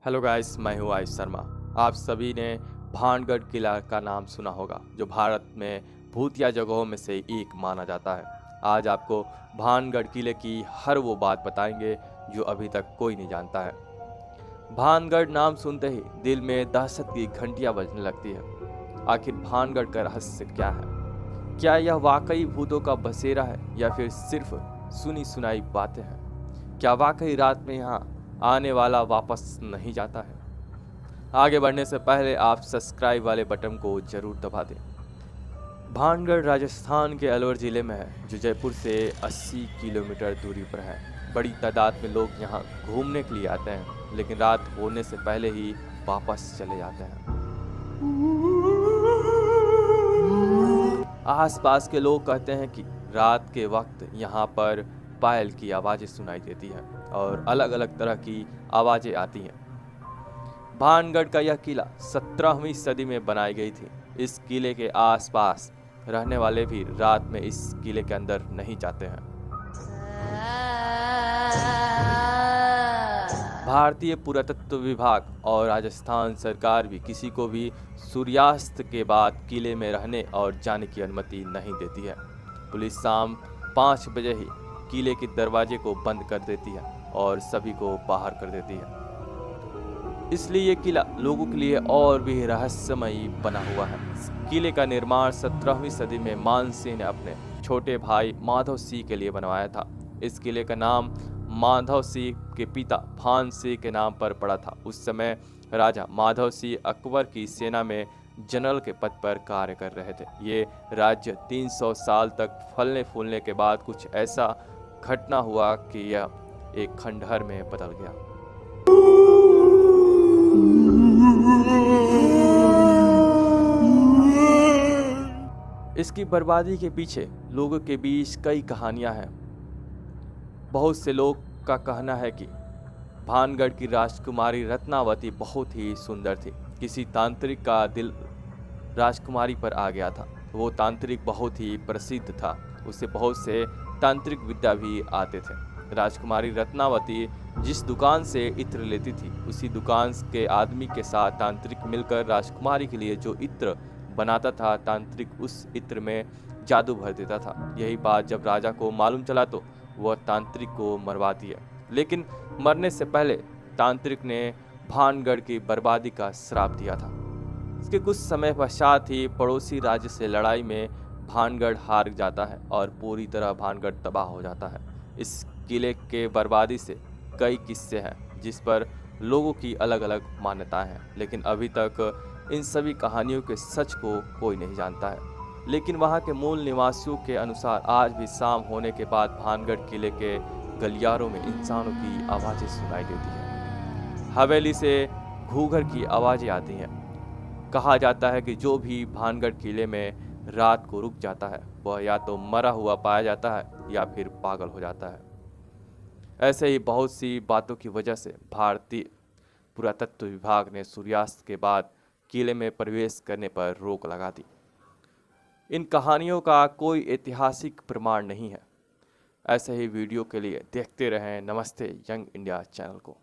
Hello guys, मैं हूँ आयुष शर्मा। आप सभी ने भानगढ़ किला का नाम सुना होगा, जो भारत में भूतिया जगहों में से एक माना जाता है। आज आपको भानगढ़ किले की हर वो बात बताएंगे जो अभी तक कोई नहीं जानता है। भानगढ़ नाम सुनते ही दिल में दहशत की घंटियां बजने लगती है। आखिर भानगढ़ का रहस्य क्या है? क्या यह वाकई भूतों का बसेरा है या फिर सिर्फ सुनी सुनाई बातें हैं? क्या वाकई रात में यहाँ आने वाला वापस नहीं जाता है? आगे बढ़ने से पहले आप सब्सक्राइब वाले बटन को जरूर दबा दें। भानगढ़ राजस्थान के अलवर जिले में है, जो जयपुर से 80 किलोमीटर दूरी पर है। बड़ी तादाद में लोग यहाँ घूमने के लिए आते हैं, लेकिन रात होने से पहले ही वापस चले जाते हैं। आसपास के लोग कहते हैं कि रात के वक्त यहाँ पर पायल की आवाज़ें सुनाई देती हैं और अलग अलग तरह की आवाज़ें आती हैं। भानगढ़ का यह किला 17वीं सदी में बनाई गई थी। इस किले के आसपास रहने वाले भी रात में इस किले के अंदर नहीं जाते हैं। भारतीय पुरातत्व विभाग और राजस्थान सरकार भी किसी को भी सूर्यास्त के बाद किले में रहने और जाने की अनुमति नहीं देती है। पुलिस शाम 5 बजे ही किले के दरवाजे को बंद कर देती है और सभी को बाहर कर देती है। इसलिए ये किला लोगों के लिए और भी रहस्यमयी बना हुआ है। इस किले का निर्माण 17वीं सदी में मान सिंह ने अपने छोटे भाई माधव सिंह के लिए बनवाया था। इस किले का नाम माधव सिंह के पिता भान सिंह के नाम पर पड़ा था। उस समय राजा माधव सिंह अकबर की सेना में जनरल के पद पर कार्य कर रहे थे। ये राज्य 300 साल तक फलने फूलने के बाद कुछ ऐसा घटना हुआ कि यह एक खंडहर में बदल गया। इसकी बर्बादी के पीछे लोगों के बीच कई कहानियां हैं। बहुत से लोग का कहना है कि भानगढ़ की राजकुमारी रत्नावती बहुत ही सुंदर थी। किसी तांत्रिक का दिल राजकुमारी पर आ गया था। वो तांत्रिक बहुत ही प्रसिद्ध था, उसे बहुत से तांत्रिक विद्या भी आते थे। राजकुमारी रत्नावती जिस दुकान से इत्र लेती थी, उसी दुकान के आदमी के साथ तांत्रिक मिलकर राजकुमारी के लिए जो इत्र बनाता था, तांत्रिक उस इत्र में जादू भर देता था। यही बात जब राजा को मालूम चला तो वह तांत्रिक को मरवा दिया, लेकिन मरने से पहले तांत्रिक ने भानगढ़ की बर्बादी का श्राप दिया था। इसके कुछ समय पश्चात ही पड़ोसी राज्य से लड़ाई में भानगढ़ हार जाता है और पूरी तरह भानगढ़ तबाह हो जाता है। इस किले के बर्बादी से कई किस्से हैं, जिस पर लोगों की अलग अलग मान्यताएं हैं, लेकिन अभी तक इन सभी कहानियों के सच को कोई नहीं जानता है। लेकिन वहाँ के मूल निवासियों के अनुसार आज भी शाम होने के बाद भानगढ़ किले के गलियारों में इंसानों की आवाज़ें सुनाई देती हैं। हवेली से घूघर की आवाज़ें आती हैं। कहा जाता है कि जो भी भानगढ़ किले में रात को रुक जाता है, वह या तो मरा हुआ पाया जाता है या फिर पागल हो जाता है। ऐसे ही बहुत सी बातों की वजह से भारतीय पुरातत्व विभाग ने सूर्यास्त के बाद किले में प्रवेश करने पर रोक लगा दी। इन कहानियों का कोई ऐतिहासिक प्रमाण नहीं है। ऐसे ही वीडियो के लिए देखते रहें नमस्ते यंग इंडिया चैनल को।